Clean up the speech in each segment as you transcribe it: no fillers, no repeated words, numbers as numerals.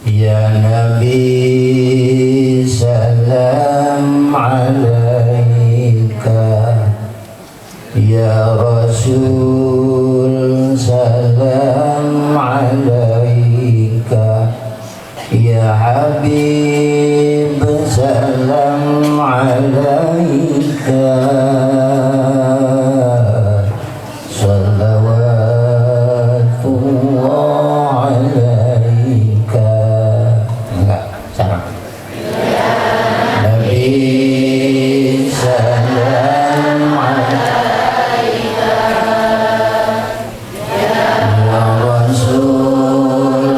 Ya Nabi salam alaika, Ya Rasul salam alaika, Ya Habib salam alaika, salawatullah alaika. Enggak, sama. Nabi salam alaika, Ya Rasul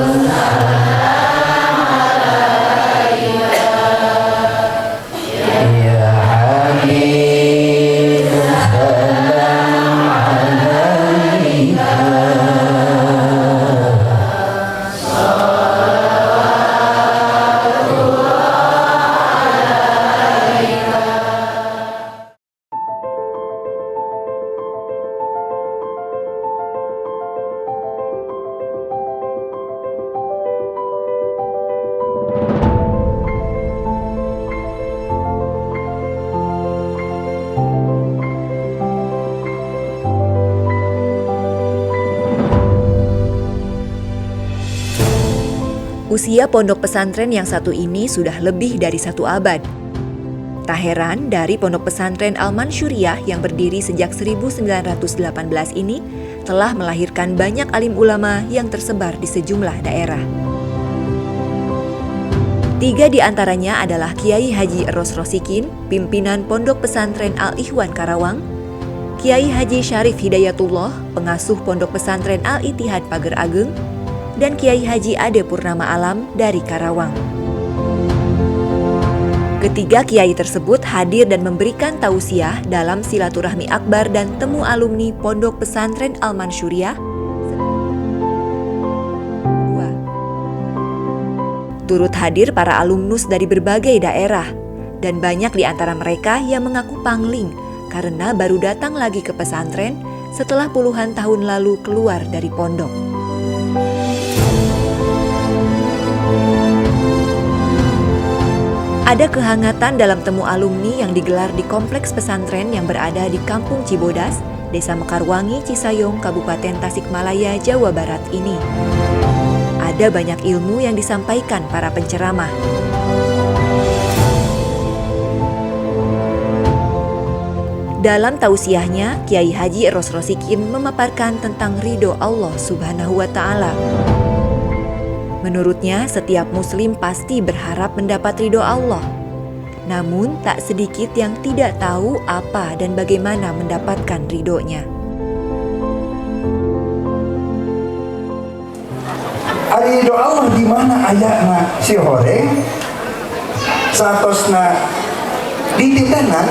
Ya Habib salam alaika, Usia pondok pesantren yang satu ini sudah lebih dari 1 abad. Tak heran dari pondok pesantren Al-Mansyuriyah yang berdiri sejak 1918 ini telah melahirkan banyak alim ulama yang tersebar di sejumlah daerah. 3 di antaranya adalah Kiai Haji Eros Rosikin, pimpinan Pondok Pesantren Al-Ikhwan Karawang, Kiai Haji Syarif Hidayatullah, pengasuh Pondok Pesantren Al-Ittihad Pager Ageng, dan Kiai Haji Ade Purnama Alam dari Karawang. Ketiga kiai tersebut hadir dan memberikan tausiah dalam silaturahmi akbar dan temu alumni Pondok Pesantren Al-Mansyuriyah. Turut hadir para alumnus dari berbagai daerah, dan banyak di antara mereka yang mengaku pangling karena baru datang lagi ke pesantren setelah puluhan tahun lalu keluar dari pondok. Ada kehangatan dalam temu alumni yang digelar di kompleks pesantren yang berada di Kampung Cibodas, Desa Mekarwangi, Cisayong, Kabupaten Tasikmalaya, Jawa Barat ini. Ada banyak ilmu yang disampaikan para penceramah. Dalam tausiahnya, Kiai Haji Eros Rosikin memaparkan tentang ridho Allah Subhanahu wa Ta'ala. Menurutnya, setiap muslim pasti berharap mendapat ridho Allah. Namun, tak sedikit yang tidak tahu apa dan bagaimana mendapatkan ridhonya. Ari ridho Allah di mana ayatna si horeng satosna dititenan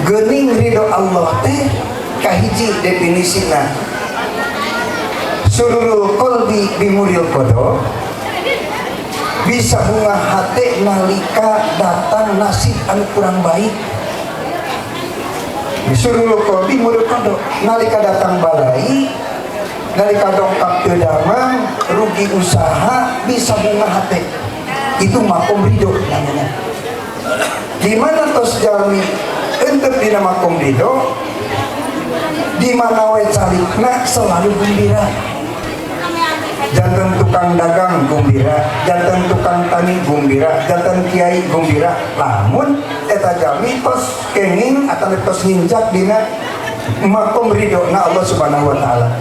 geuning ridho Allah teh kahiji definisina sururul qalbi bimuril qada, bisa bunga hati nalika datang nasib anu kurang baik. Sururul qalbi bimuril qada, nalika datang balai, nalika dongkap teu damang, rugi usaha, bisa bunga hati. Itu makom ridho namanya. Di mana tos jalmi untuk dina makom ridho, di mana we calikna selalu gembira. Jantan tukang dagang gembira, jantan tukang tani gembira, jantan kiai gembira. Lamun eta jalmi tos kenging atau tos nginjak dina makom ridho na Allah Subhanahu wa Ta'ala.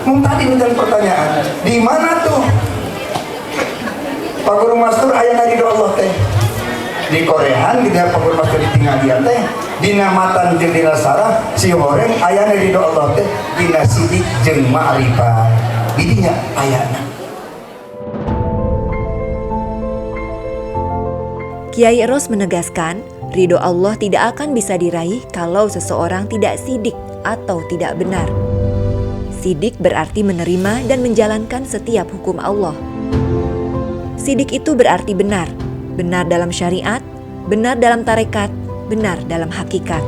Mung tadi minta pertanyaan, di mana tuh Pak Guru Mastur aya ridho Allah teh? Di Korean di Pak Guru Mastur ditinggalian teh, dina matan jeung dina sarah si horeng aya ridho Allah teh dina sidik jeung ma'rifat. Didinya ayana. Kiai Eros menegaskan, ridho Allah tidak akan bisa diraih kalau seseorang tidak sidik atau tidak benar. Sidik berarti menerima dan menjalankan setiap hukum Allah. Sidik itu berarti benar, benar dalam syariat, benar dalam tarekat, benar dalam hakikat.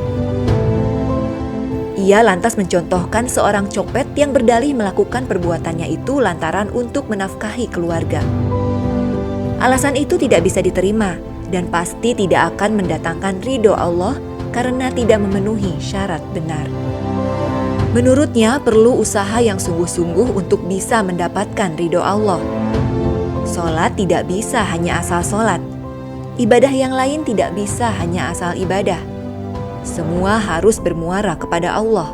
Ia lantas mencontohkan seorang copet yang berdalih melakukan perbuatannya itu lantaran untuk menafkahi keluarga. Alasan itu tidak bisa diterima dan pasti tidak akan mendatangkan ridho Allah karena tidak memenuhi syarat benar. Menurutnya perlu usaha yang sungguh-sungguh untuk bisa mendapatkan ridho Allah. Sholat tidak bisa hanya asal sholat. Ibadah yang lain tidak bisa hanya asal ibadah. Semua harus bermuara kepada Allah.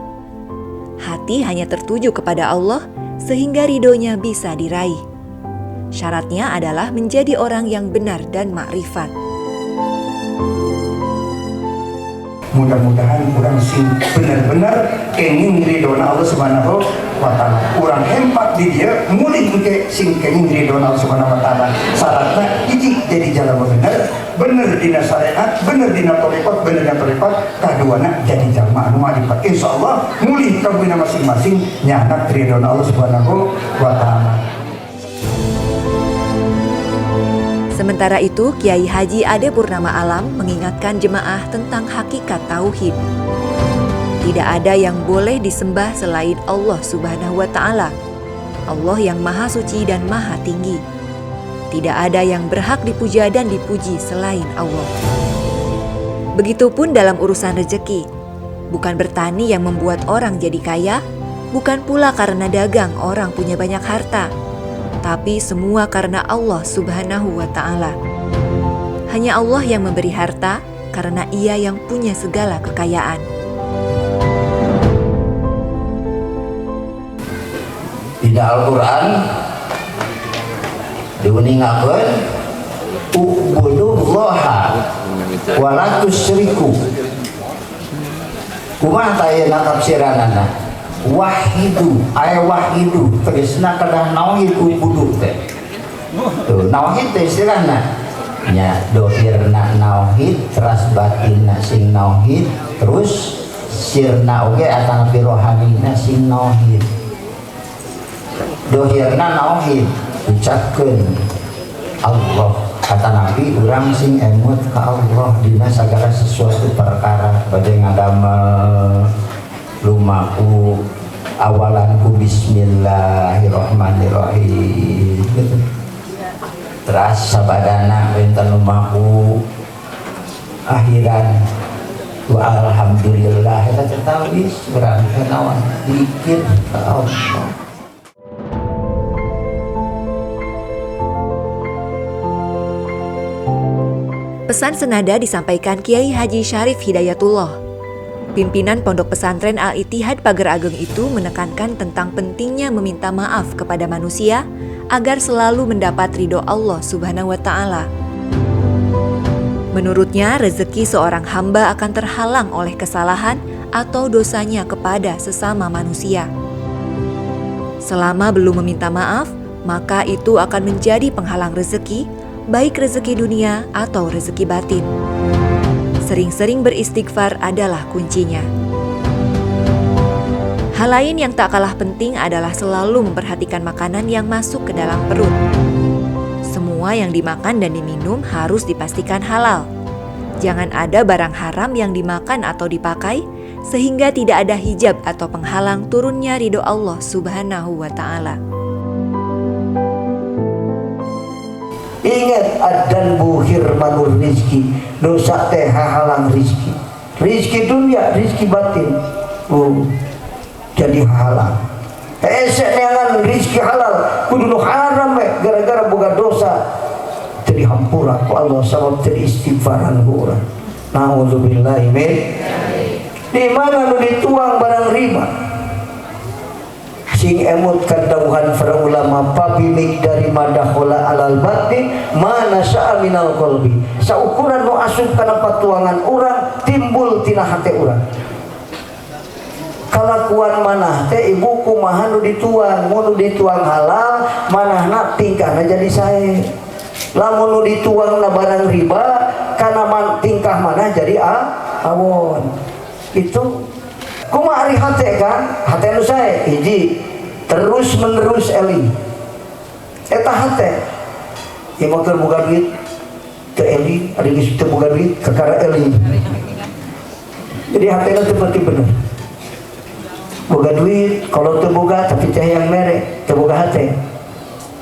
Hati hanya tertuju kepada Allah sehingga ridhonya bisa diraih. Syaratnya adalah menjadi orang yang benar dan makrifat. Mudah-mudahan orang sing benar-benar kenging ridona Allah Subhanahu wa taala. Urang hempat di dia mulih ke sing kenging ridona Allah Subhanahu wa taala. Syaratnya hiji jadi jalan benar, bener dina syariat, bener dina thariqat, bener dina thariqat, kaduana jadi jalma anu ma'rifat. Insyaallah mulih kabina masing-masing nyanak ridona Allah Subhanahu wa taala. Sementara itu, Kiai Haji Ade Purnama Alam mengingatkan jemaah tentang hakikat tauhid. Tidak ada yang boleh disembah selain Allah Subhanahu wa taala. Allah yang Maha Suci dan Maha Tinggi. Tidak ada yang berhak dipuja dan dipuji selain Allah. Begitupun dalam urusan rezeki. Bukan bertani yang membuat orang jadi kaya, bukan pula karena dagang orang punya banyak harta. Tapi semua karena Allah Subhanahu wa ta'ala. Hanya Allah yang memberi harta karena Ia yang punya segala kekayaan. Di Al-Quran diuningakeun ubudullaha wa la tusyriku. Kumaha tayana tafsiranana? Wahidu, wahidu, tegasna kedah nauhid ubudu teh. Tuh, nauhid teh istilahna. Nya dohirna nauhid, teras batinna sing nauhid, terus sirna oge atanapi rohanina sing nauhid. Dohirna nauhid, ucapkeun Allah, kata Nabi urang sing emut ka Allah dina sagala sesuatu perkara bade ngadamel lumaku awalanku bismillahirrahmanirrahim gitu. Terus sabadana enten lumaku akhiran wa alhamdulillah eta tetawis urang naon dikir ka Allah. Pesan senada disampaikan Kiai Haji Syarif Hidayatullah. Pimpinan Pondok Pesantren Al-Ittihad Pager Ageng itu menekankan tentang pentingnya meminta maaf kepada manusia agar selalu mendapat ridho Allah Subhanahu wa ta'ala. Menurutnya, rezeki seorang hamba akan terhalang oleh kesalahan atau dosanya kepada sesama manusia. Selama belum meminta maaf, maka itu akan menjadi penghalang rezeki, baik rezeki dunia atau rezeki batin. Sering-sering beristighfar adalah kuncinya. Hal lain yang tak kalah penting adalah selalu memperhatikan makanan yang masuk ke dalam perut. Semua yang dimakan dan diminum harus dipastikan halal. Jangan ada barang haram yang dimakan atau dipakai, sehingga tidak ada hijab atau penghalang turunnya ridho Allah Subhanahu wa ta'ala. Ingat adan buhir manur rizki, dosa teh halang rizki. Rizki dunia, rizki batin, jadi halang. Esek neangan rizki halal, kudu haram gara-gara boga dosa. Jadi hampura ku Allah sabab jadi istighfaran ku urang. Nauzubillahi min. Di mana nu dituang barang riba? Sing emut kadawuhan para ulama pabimik dari madakhola alal bati mana sya'a minal qalbi. Saukuran nu asup kana patuangan urang timbul tina hate urang. Kalakuan manah teh ibu kumaha nu dituang, mun dituang halal manahna tingkahna jadi sae. Lamun nu dituangna barang riba kana tingkah manah jadi awon. Itu kumaha ari hate kan? Hate nu sae hiji terus menerus eling. Eta hate. Ieu mah keur boga duit teu eling, ari geus teu boga duit kakara eling. Jadi hatena teu penting bener. boga duit, kalau terboga tapi teh yang merek, terboga hati.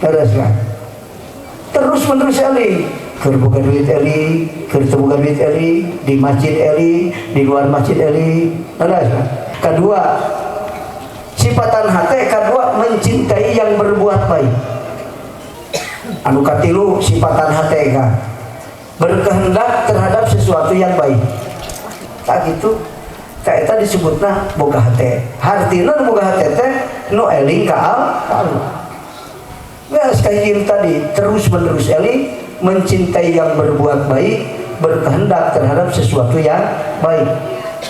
Terus kan? Terus menerus eli, kerboga duit eli, kerboga duit eli, di masjid eli, di luar masjid eli. Terus kan? Kedua, sifatan hati kedua mencintai yang berbuat baik. Anu katilu sifatan hati kan berkehendak terhadap sesuatu yang baik. Tak gitu, tak eta disebutna boga hati. Hartina boga hati teh nu eling ka Allah. Ya sekali tadi terus menerus eling mencintai yang berbuat baik, berkehendak terhadap sesuatu yang baik.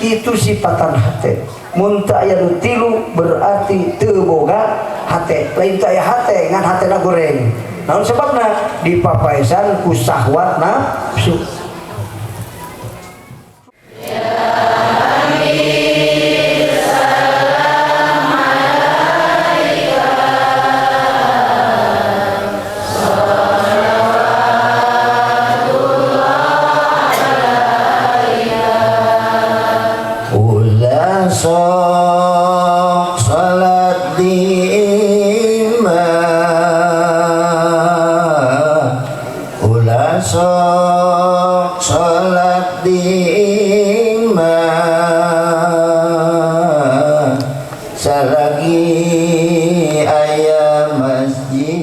Itu sifatan hati. Mun teu aya nu tilu berarti teu boga hati. Lain teu aya hati ngan hatena goreng. Namun sebabna dipapaesan ku syahwat nafsu. Sok salat di imam, ulah sok salat di imam, salagi aya masjid.